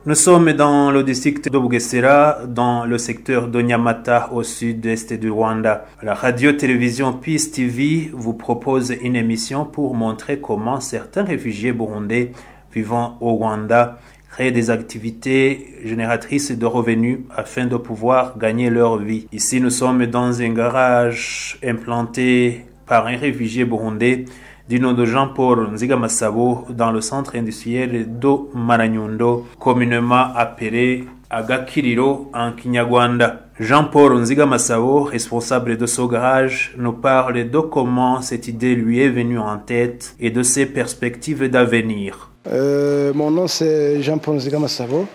Nous sommes dans le district de Bugesera, dans le secteur de Nyamata, au sud-est du Rwanda. La radio-télévision Peace TV vous propose une émission pour montrer comment certains réfugiés burundais vivant au Rwanda créent des activités génératrices de revenus afin de pouvoir gagner leur vie. Ici, nous sommes dans un garage implanté par un réfugié burundais du nom de Jean-Paul Nzigamasabo dans le centre industriel de Maranyundo, communément appelé Agakiriro en Kinyarwanda. Jean-Paul Nzigamasabo, responsable de ce garage, nous parle de comment cette idée lui est venue en tête et de ses perspectives d'avenir. Mon nom c'est Jean-Paul Nzigamasabo.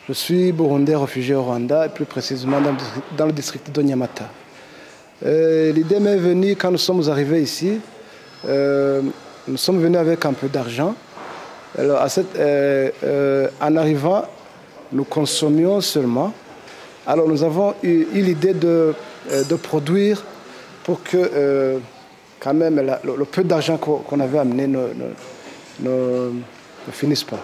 Je suis burundais réfugié au Rwanda, et plus précisément dans le district de Nyamata. L'idée m'est venue quand nous sommes arrivés ici. Nous sommes venus avec un peu d'argent. En arrivant, nous consommions seulement. Alors nous avons eu l'idée de produire pour que quand même le peu d'argent qu'on avait amené ne finisse pas.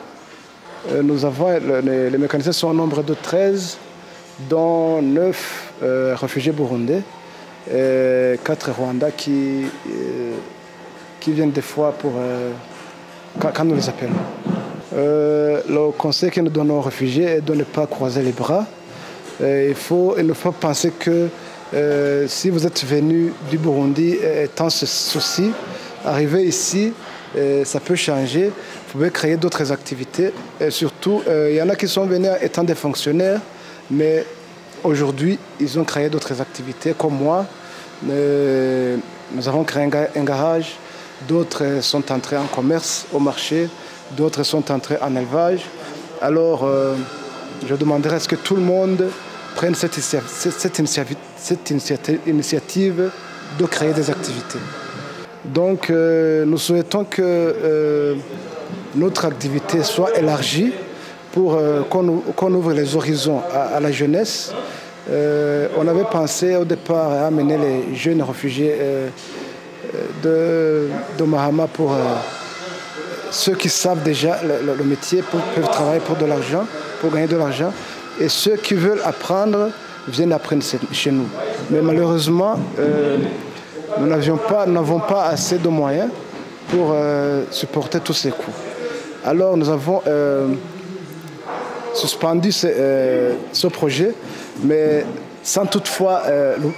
Les mécaniciens sont au nombre de 13, dont 9 réfugiés burundais et 4 Rwandais qui viennent des fois quand nous les appelons. Le conseil que nous donnons aux réfugiés est de ne pas croiser les bras. Il ne faut penser que si vous êtes venu du Burundi étant ce souci, arriver ici, ça peut changer. Vous pouvez créer d'autres activités. Et surtout, il y en a qui sont venus étant des fonctionnaires, mais aujourd'hui, ils ont créé d'autres activités comme moi. Nous avons créé un garage. D'autres sont entrés en commerce, au marché, d'autres sont entrés en élevage. Alors, je demanderais à ce que tout le monde prenne cette initiative de créer des activités. Donc, nous souhaitons que notre activité soit élargie pour qu'on ouvre les horizons à la jeunesse. On avait pensé au départ à amener les jeunes réfugiés de Mahama pour ceux qui savent déjà le métier, peuvent travailler pour de l'argent, pour gagner de l'argent. Et ceux qui veulent apprendre viennent apprendre chez nous. Mais malheureusement, nous n'avons pas assez de moyens pour supporter tous ces coûts. Alors nous avons suspendu ce projet, mais sans toutefois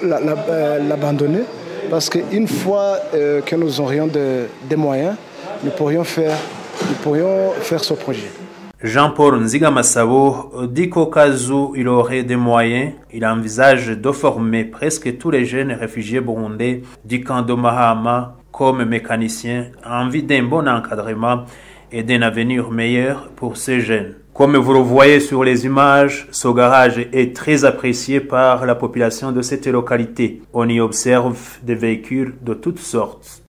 l'abandonner. Parce qu'une fois que nous aurions des moyens, nous pourrions faire ce projet. Jean-Paul Nzigamasabo dit qu'au cas où il aurait des moyens, il envisage de former presque tous les jeunes réfugiés burundais du camp de Mahama comme mécaniciens en vue d'un bon encadrement et d'un avenir meilleur pour ces jeunes. Comme vous le voyez sur les images, ce garage est très apprécié par la population de cette localité. On y observe des véhicules de toutes sortes.